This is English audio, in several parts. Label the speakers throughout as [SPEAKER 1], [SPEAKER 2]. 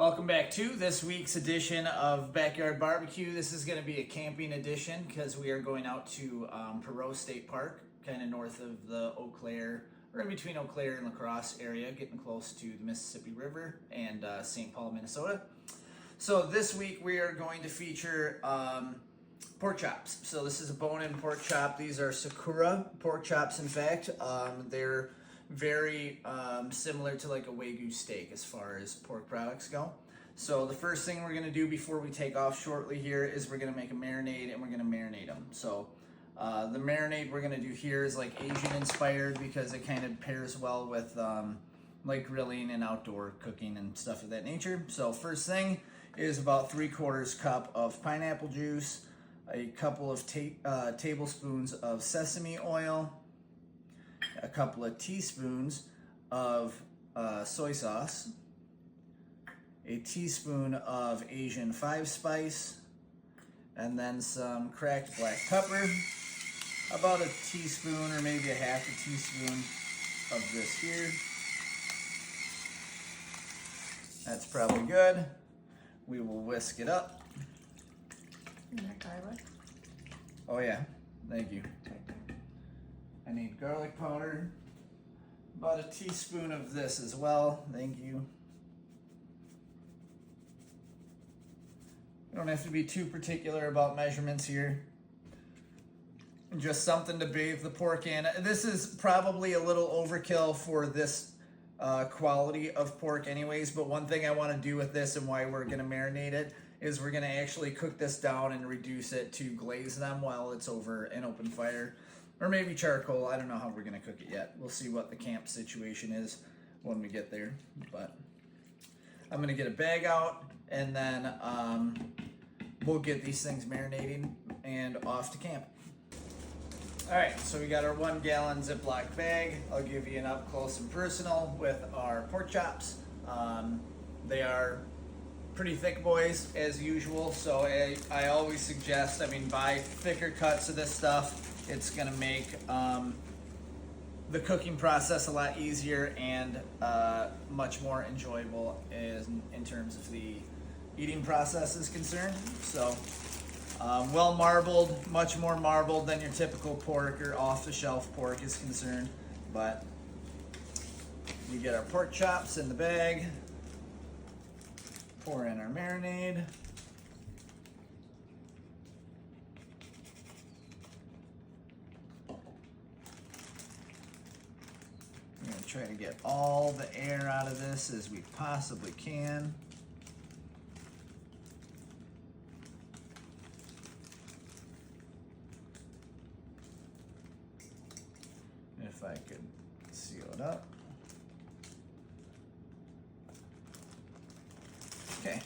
[SPEAKER 1] Welcome back to this week's edition of Backyard Barbecue. This is going to be a camping edition because we are going out to Perot State Park, kind of north of the Eau Claire, or in between Eau Claire and La Crosse area, getting close to the Mississippi River and St. Paul, Minnesota. So this week we are going to feature pork chops. So this is a bone-in pork chop. These are Sakura pork chops, in fact. They're very similar to like a Wagyu steak as far as pork products go. So the first thing we're going to do before we take off shortly here is we're going to make a marinade, and we're going to marinate them. So the marinade we're going to do here is like Asian inspired because it kind of pairs well with like grilling and outdoor cooking and stuff of that nature. So first thing is about 3/4 cup of pineapple juice, a couple of tablespoons of sesame oil, a couple of teaspoons of soy sauce, a teaspoon of Asian 5-spice, and then some cracked black pepper, about a teaspoon or maybe a half a teaspoon of this here. That's probably good. We will whisk it up.
[SPEAKER 2] And that garlic.
[SPEAKER 1] Oh yeah, thank you. I need garlic powder, about a teaspoon of this as well, thank you. You don't have to be too particular about measurements here. Just something to bathe the pork in. This is probably a little overkill for this quality of pork anyways, but one thing I want to do with this and why we're going to marinate it is we're going to actually cook this down and reduce it to glaze them while it's over an open fire. Or maybe charcoal. I don't know how we're going to cook it yet. We'll see what the camp situation is when we get there. But I'm going to get a bag out, and then we'll get these things marinating and off to camp. Alright, so we got our 1 gallon Ziploc bag. I'll give you an up close and personal with our pork chops. They are pretty thick boys as usual, so I always suggest, buy thicker cuts of this stuff. It's going to make the cooking process a lot easier and much more enjoyable in terms of the eating process is concerned. So, well marbled, much more marbled than your typical pork or off-the-shelf pork is concerned. But we get our pork chops in the bag, pour in our marinade. We're going to try to get all the air out of this as we possibly can. If I could seal it up. Okay.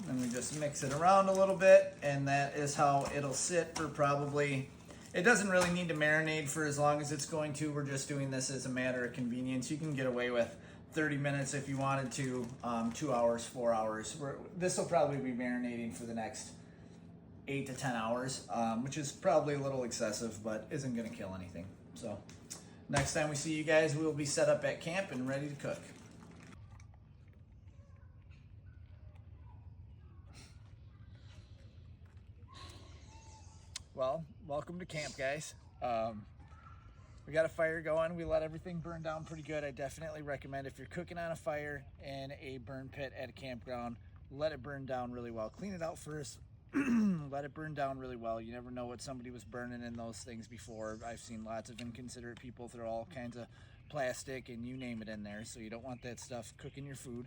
[SPEAKER 1] Then we just mix it around a little bit, and that is how it'll sit for probably... It doesn't really need to marinate for as long as it's going to. We're just doing this as a matter of convenience. You can get away with 30 minutes if you wanted to, 2 hours, 4 hours. This will probably be marinating for the next 8 to 10 hours, which is probably a little excessive, but isn't going to kill anything. So next time we see you guys, we'll be set up at camp and ready to cook. Well, welcome to camp, guys. We got a fire going. We let everything burn down pretty good. I definitely recommend if you're cooking on a fire in a burn pit at a campground, let it burn down really well. Clean it out first. Let it burn down really well. You never know what somebody was burning in those things before. I've seen lots of inconsiderate people throw all kinds of plastic and you name it in there, so you don't want that stuff cooking your food.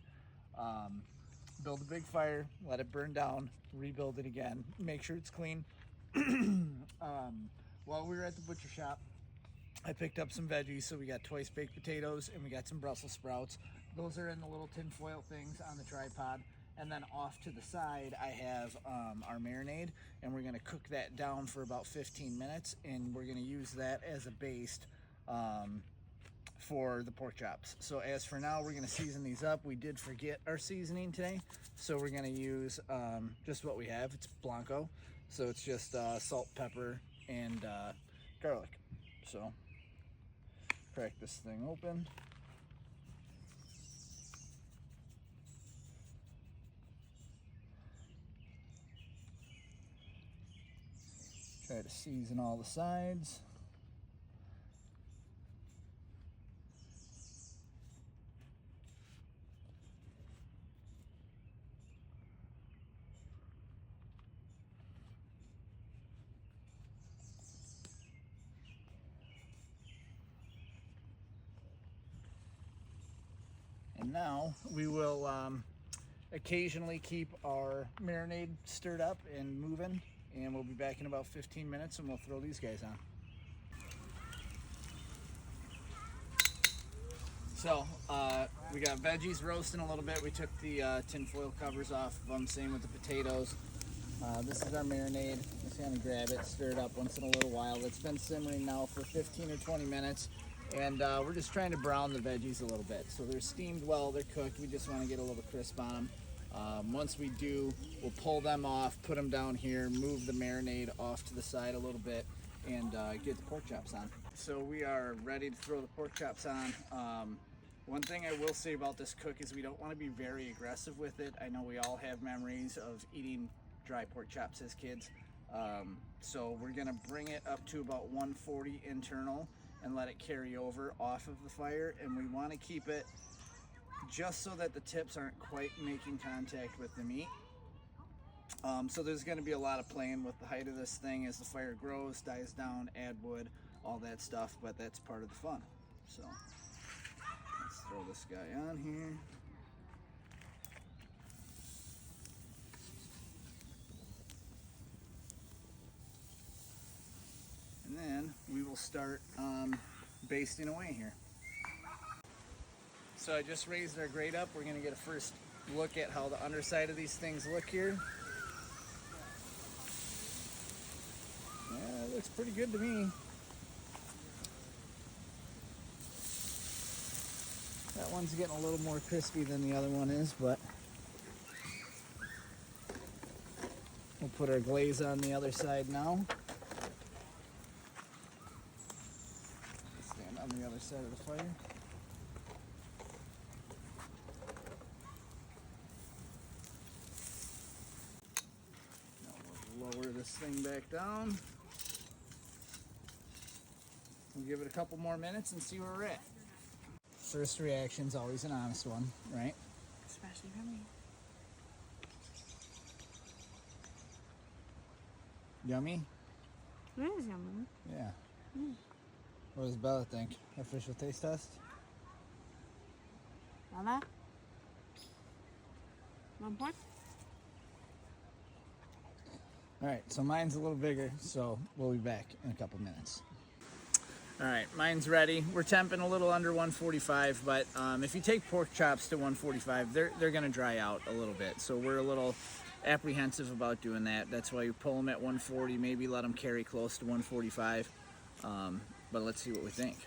[SPEAKER 1] Build a big fire, let it burn down, rebuild it again, make sure it's clean. While we were at the butcher shop, I picked up some veggies. So we got twice baked potatoes and we got some Brussels sprouts. Those are in the little tin foil things on the tripod. And then off to the side, I have our marinade, and we're going to cook that down for about 15 minutes, and we're going to use that as a base for the pork chops. So as for now, we're going to season these up. We did forget our seasoning today, so we're going to use just what we have. It's Blanco, so it's just salt, pepper, and garlic. So crack this thing open. Try to season all the sides. And now we will occasionally keep our marinade stirred up and moving, and we'll be back in about 15 minutes and we'll throw these guys on. So we got veggies roasting a little bit. We took the tin foil covers off of them, same with the potatoes. This is our marinade. Just gonna grab it, stir it up once in a little while. It's been simmering now for 15 or 20 minutes. And we're just trying to brown the veggies a little bit. So they're steamed well, they're cooked. We just want to get a little crisp on them. Once we do, we'll pull them off, put them down here, move the marinade off to the side a little bit, and get the pork chops on. So we are ready to throw the pork chops on. One thing I will say about this cook is we don't want to be very aggressive with it. I know we all have memories of eating dry pork chops as kids. So we're gonna bring it up to about 140 internal and let it carry over off of the fire, and we want to keep it just so that the tips aren't quite making contact with the meat. So there's going to be a lot of playing with the height of this thing as the fire grows, dies down, add wood, all that stuff, but that's part of the fun. So let's throw this guy on here. And then we will start basting away here. So I just raised our grate up. We're gonna get a first look at how the underside of these things look here. Yeah, it looks pretty good to me. That one's getting a little more crispy than the other one is, but we'll put our glaze on the other side now. Stand on the other side of the fire. Now we'll lower this thing back down. We'll give it a couple more minutes and see where we're at. First reaction's always an honest one, right?
[SPEAKER 2] Especially from me.
[SPEAKER 1] Yummy?
[SPEAKER 2] It is yummy.
[SPEAKER 1] Yeah. What does Bella think? Official taste test?
[SPEAKER 2] Bella? 1 point?
[SPEAKER 1] Alright, so mine's a little bigger, so we'll be back in a couple minutes. Alright, mine's ready. We're temping a little under 145, but if you take pork chops to 145, they're going to dry out a little bit. So we're a little apprehensive about doing that. That's why you pull them at 140, maybe let them carry close to 145. But let's see what we think.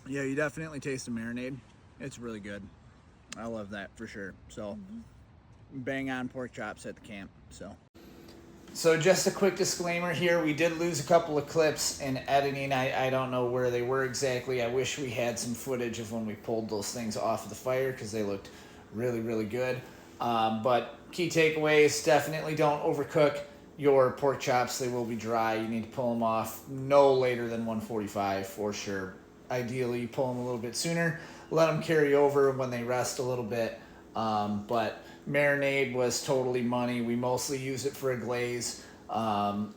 [SPEAKER 1] Yeah, you definitely taste the marinade. It's really good. I love that for sure. So bang on pork chops at the camp. So just a quick disclaimer here. We did lose a couple of clips in editing. I don't know where they were exactly. I wish we had some footage of when we pulled those things off of the fire because they looked really, really good. But key takeaways, definitely don't overcook your pork chops. They will be dry. You need to pull them off no later than 145 for sure. Ideally, you pull them a little bit sooner. Let them carry over when they rest a little bit. But marinade was totally money. We mostly use it for a glaze.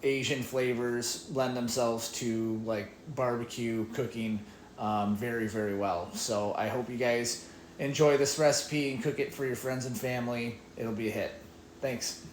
[SPEAKER 1] Asian flavors lend themselves to like barbecue cooking very, very well. So I hope you guys enjoy this recipe and cook it for your friends and family. It'll be a hit. Thanks.